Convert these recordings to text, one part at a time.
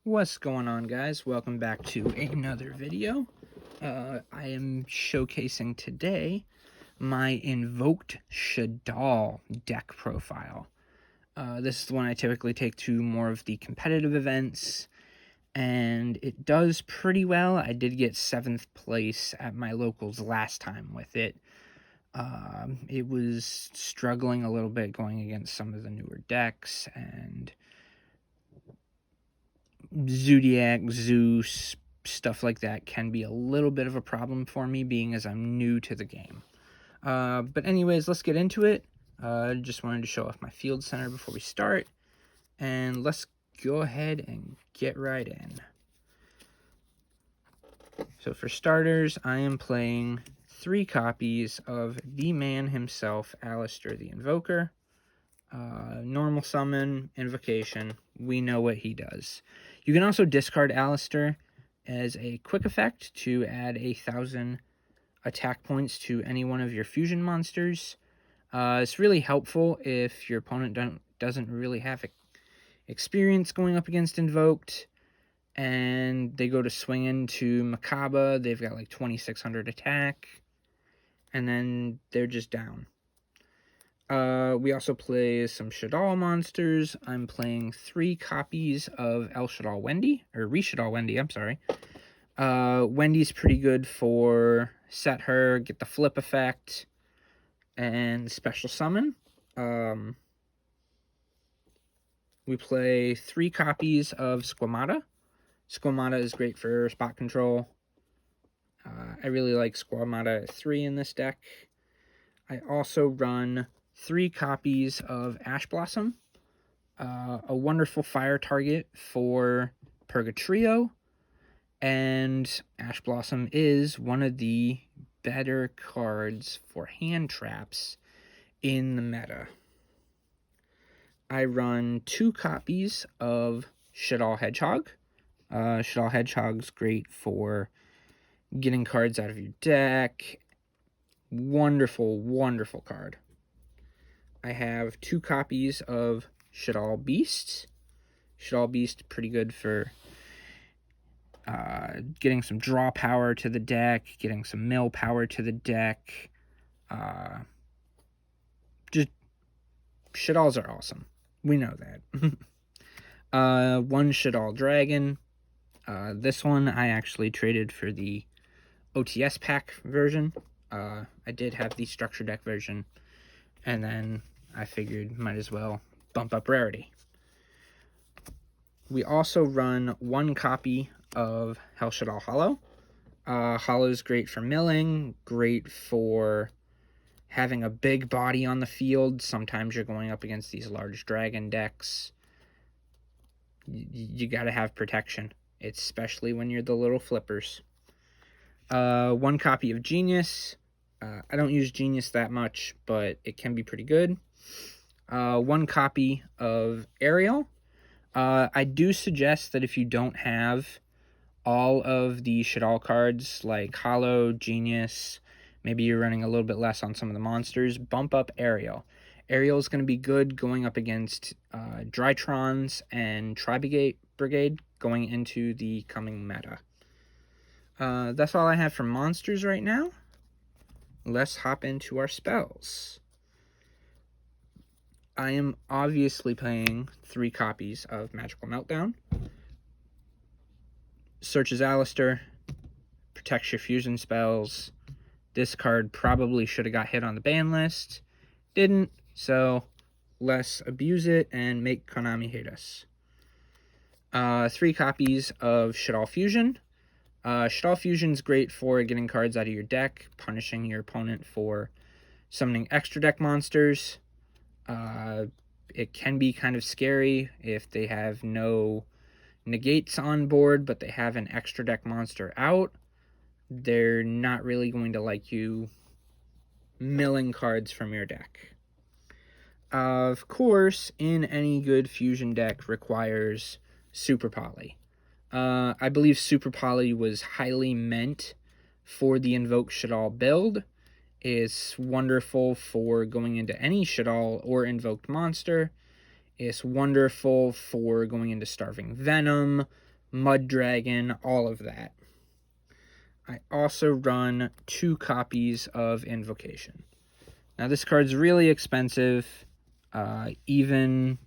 What's going on, guys? Welcome back to another video. I am showcasing today my Invoked Shaddoll deck profile. This is the one I typically take to more of the competitive events, and it does pretty well. I did get 7th place at my locals last time with it. It was struggling a little bit going against some of the newer decks, and Zodiac, Zeus, stuff like that can be a little bit of a problem for me, being as I'm new to the game. But anyways, let's get into it. Just wanted to show off my field center before we start, and let's go ahead and get right in. So for starters, I am playing 3 copies of the man himself, Alistair the Invoker. Normal summon, invocation, we know what he does. You can also discard Alistair as a quick effect to add 1,000 attack points to any one of your fusion monsters. It's really helpful if your opponent doesn't really have experience going up against Invoked, and they go to swing into Makaba, they've got like 2,600 attack, and then they're just down. We also play some Shaddoll monsters. I'm playing 3 copies of El Shaddoll Wendy, or Re-Shaddoll Wendy, I'm sorry. Wendy's pretty good for set her, get the flip effect, and special summon. We play 3 copies of Squamata. Squamata is great for spot control. I really like Squamata at 3 in this deck. I also run 3 copies of Ash Blossom, a wonderful fire target for Purgatrio, and Ash Blossom is one of the better cards for hand traps in the meta. I run 2 copies of Shaddoll Hedgehog. Shaddoll Hedgehog's great for getting cards out of your deck. Wonderful, wonderful card. I have 2 copies of Shaddoll Beast. Shaddoll Beast, pretty good for getting some draw power to the deck, getting some mill power to the deck. Just Shaddolls are awesome. We know that. 1 Shaddoll Dragon. This one I actually traded for the OTS pack version. I did have the structure deck version, and then I figured might as well bump up rarity. We also run 1 copy of El Shaddoll Hollow. Hollow's great for milling, great for having a big body on the field. Sometimes you're going up against these large dragon decks. You gotta have protection, especially when you're the little flippers. 1 copy of Genius. I don't use Genius that much, but it can be pretty good. 1 copy of Ariel. I do suggest that if you don't have all of the Shaddoll cards, like Hollow, Genius, maybe you're running a little bit less on some of the monsters, bump up Ariel. Ariel is going to be good going up against Drytrons and Tri-Brigade going into the coming meta. That's all I have for monsters right now. Let's hop into our spells. I am obviously playing 3 copies of Magical Meltdown. Searches Alistair, protects your fusion spells. This card probably should have got hit on the ban list. Didn't, so let's abuse it and make Konami hate us. 3 copies of Shaddoll Fusion. Shaddoll Fusion's great for getting cards out of your deck, punishing your opponent for summoning extra deck monsters. It can be kind of scary if they have no negates on board, but they have an extra deck monster out. They're not really going to like you milling cards from your deck. Of course, in any good fusion deck requires Super Poly. I believe Super Poly was highly meant for the Invoked Shaddoll build. It's wonderful for going into any Shaddoll or Invoked monster. It's wonderful for going into Starving Venom, Mud Dragon, all of that. I also run 2 copies of Invocation. Now this card's really expensive. Even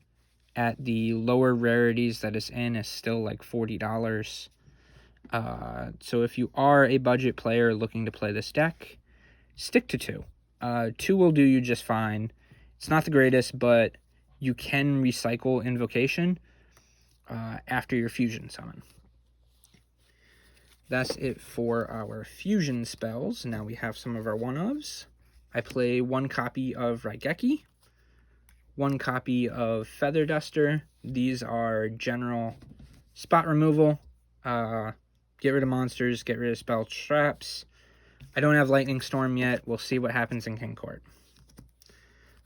at the lower rarities that it's in, is still like $40. So if you are a budget player looking to play this deck, stick to 2. 2 will do you just fine. It's not the greatest, but you can recycle Invocation after your Fusion summon. That's it for our Fusion spells. Now we have some of our one-ofs. I play 1 copy of Raigeki, 1 copy of Feather Duster. These are general spot removal. Get rid of monsters, get rid of spell traps. I don't have Lightning Storm yet. We'll see what happens in King Court.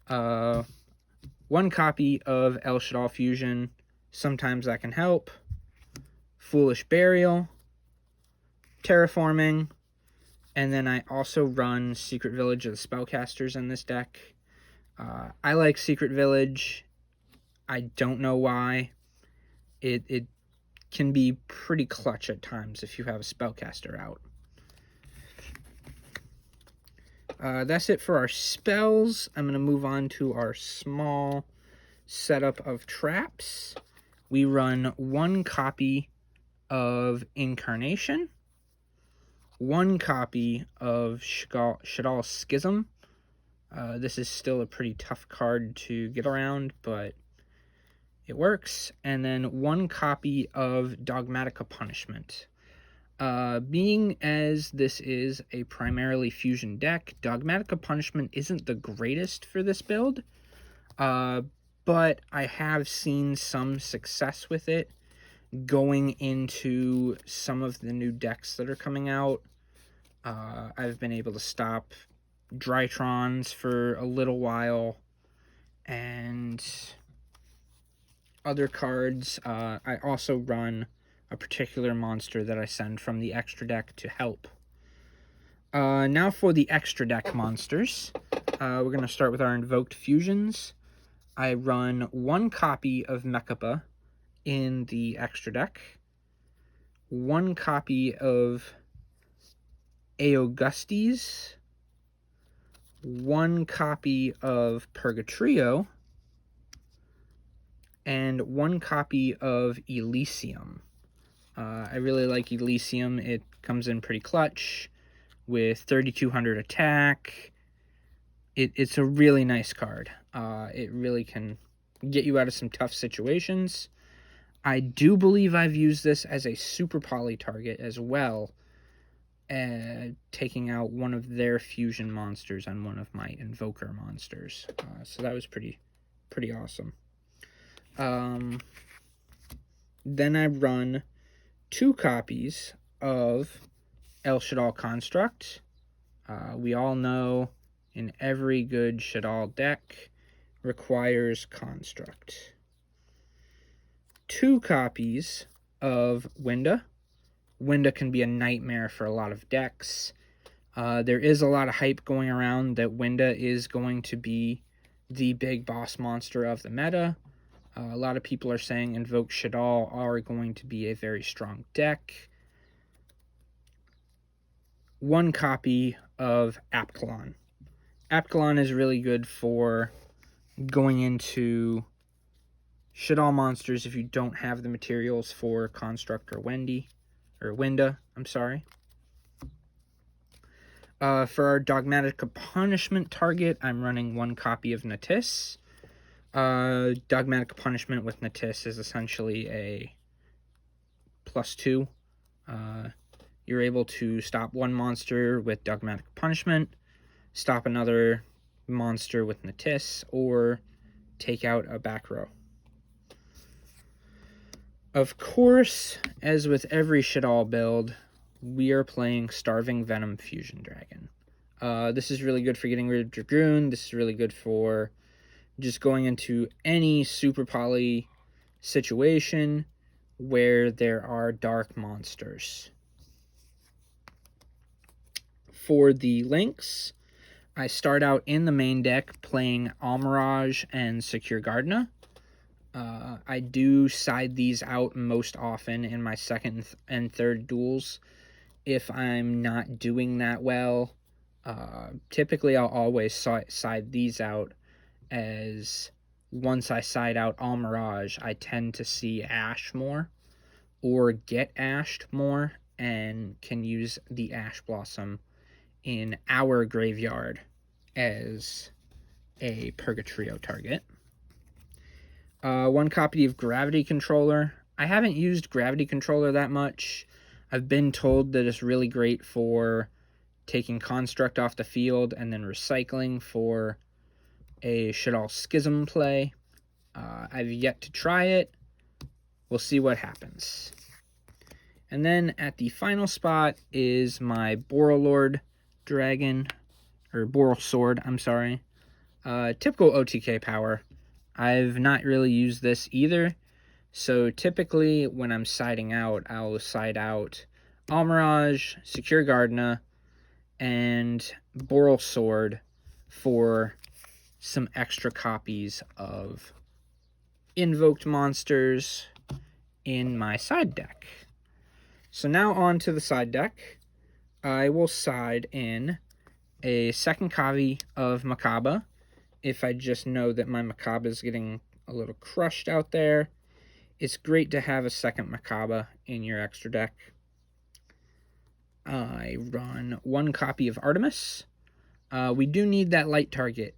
1 copy of El Shaddoll Fusion. Sometimes that can help. Foolish Burial. Terraforming. And then I also run Secret Village of the Spellcasters in this deck. I like Secret Village. I don't know why. It can be pretty clutch at times if you have a Spellcaster out. That's it for our spells. I'm going to move on to our small setup of traps. We run 1 copy of Incarnation, 1 copy of Shaddoll Schism. This is still a pretty tough card to get around, but it works. And then 1 copy of Dogmatica Punishment. Being as this is a primarily Fusion deck, Dogmatica Punishment isn't the greatest for this build, but I have seen some success with it going into some of the new decks that are coming out. I've been able to stop Drytrons for a little while, and other cards. I also run a particular monster that I send from the extra deck to help. Now for the extra deck monsters. We're going to start with our Invoked Fusions. I run 1 copy of Mechapa in the extra deck, 1 copy of Augustes, 1 copy of Purgatrio, and 1 copy of Elysium. I really like Elysium. It comes in pretty clutch with 3200 attack. It's a really nice card. It really can get you out of some tough situations. I do believe I've used this as a super poly target as well, taking out one of their fusion monsters on one of my invoker monsters. So that was pretty awesome. Then I run 2 copies of El Shaddoll Construct. We all know in every good Shaddoll deck requires Construct. 2 copies of Winda. Winda can be a nightmare for a lot of decks. There is a lot of hype going around that Winda is going to be the big boss monster of the meta. A lot of people are saying Invoked Shaddoll are going to be a very strong deck. 1 copy of Apkalon. Apkalon is really good for going into Shaddoll monsters if you don't have the materials for Construct or Winda, I'm sorry. For our Dogmatica Punishment target, I'm running 1 copy of Natis. Dogmatic Punishment with Natis is essentially a +2. You're able to stop 1 monster with Dogmatic Punishment, stop another monster with Natis, or take out a back row. Of course, as with every Shaddoll build, we are playing Starving Venom Fusion Dragon. This is really good for getting rid of Dragoon. This is really good for just going into any super poly situation where there are dark monsters. For the links, I start out in the main deck playing Almirage and Secure Gardena. I do side these out most often in my second and third duels. If I'm not doing that well, typically I'll always side these out, as once I side out All Mirage, I tend to see Ash more, or get ashed more, and can use the Ash Blossom in our graveyard as a Purgatrio target. One copy of Gravity Controller. I haven't used Gravity Controller that much. I've been told that it's really great for taking Construct off the field and then recycling for a Shaddoll Schism play. I've yet to try it. We'll see what happens. And then at the final spot is my Borrelord Dragon, or Borrelsword, I'm sorry. Typical OTK power. I've not really used this either, so typically when I'm siding out, I'll side out Almirage, Secure Gardena, and Borrelsword for some extra copies of invoked monsters in my side deck. So now on to the side deck. I will side in a second copy of Makaba, if I just know that my Makaba is getting a little crushed out there. It's great to have a second Makaba in your extra deck. I run one copy of Artemis. We do need that light target,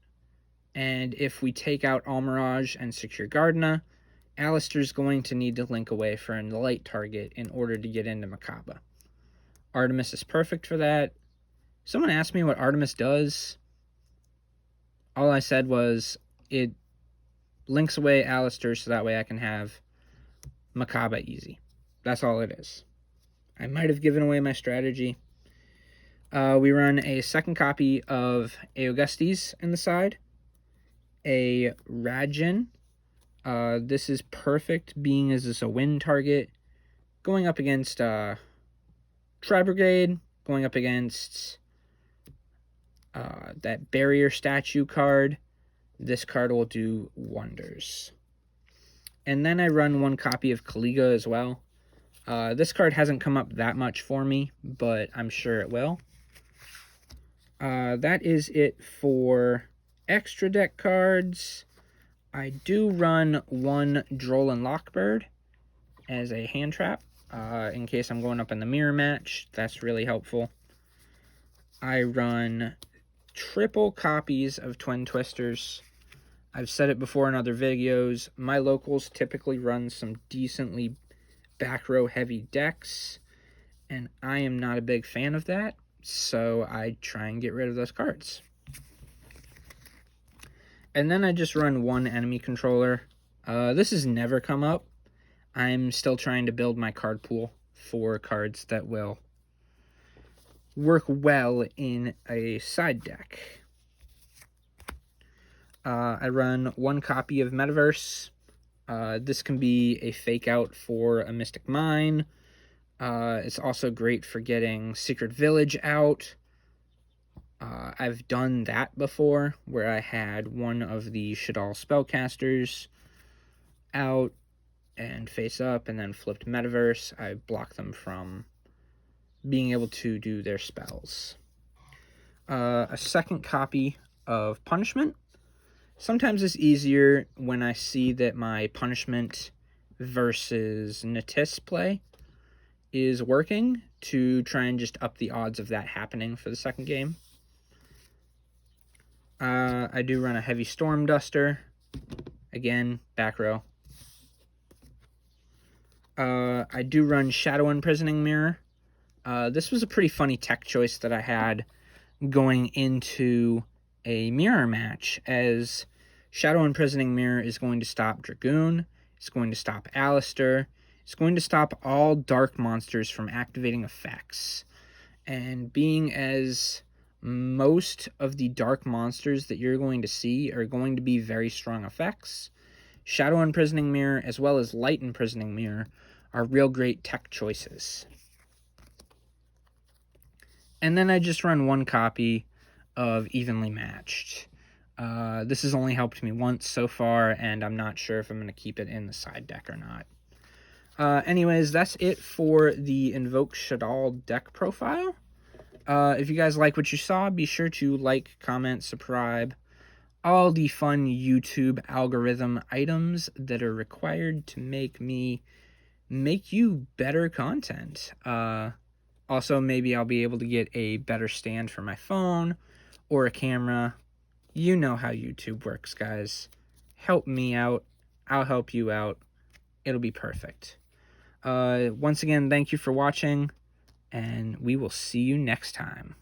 and if we take out Almirage and Secure Gardena, Alistair's going to need to link away for a light target in order to get into Makaba. Artemis is perfect for that. Someone asked me what Artemis does. All I said was it links away Alistair so that way I can have Makaba easy. That's all it is. I might have given away my strategy. We run a second copy of Augustes in the side. A Rajin. This is perfect, being as it's a win target. Going up against Tri-Brigade. Going up against that Barrier Statue card. This card will do wonders. And then I run one copy of Kaliga as well. This card hasn't come up that much for me, but I'm sure it will. That is it for extra deck cards. I do run one Droll and Lockbird as a hand trap, in case I'm going up in the mirror match. That's really helpful. I run triple copies of Twin Twisters. I've said it before in other videos. My locals typically run some decently back row heavy decks, and I am not a big fan of that, so I try and get rid of those cards. And then I just run one enemy controller. This has never come up. I'm still trying to build my card pool for cards that will work well in a side deck. I run one copy of Metaverse. This can be a fake out for a Mystic Mine. It's also great for getting Secret Village out. I've done that before, where I had one of the Shaddoll spellcasters out and face up, and then flipped Metaverse. I blocked them from being able to do their spells. A second copy of Punishment. Sometimes it's easier when I see that my Punishment versus Natis play is working to try and just up the odds of that happening for the second game. I do run a Heavy Storm Duster. Again, back row. I do run Shadow Imprisoning Mirror. This was a pretty funny tech choice that I had going into a mirror match, as Shadow Imprisoning Mirror is going to stop Dragoon, it's going to stop Alistair, it's going to stop all dark monsters from activating effects. And being as most of the dark monsters that you're going to see are going to be very strong effects, Shadow Imprisoning Mirror as well as Light Imprisoning Mirror are real great tech choices. And then I just run one copy of Evenly Matched. This has only helped me once so far, and I'm not sure if I'm going to keep it in the side deck or not. Anyways, that's it for the Invoked Shaddoll deck profile. If you guys like what you saw, be sure to like, comment, subscribe, all the fun YouTube algorithm items that are required to make you better content. Also, maybe I'll be able to get a better stand for my phone or a camera. You know how YouTube works, guys. Help me out. I'll help you out. It'll be perfect. Once again, thank you for watching, and we will see you next time.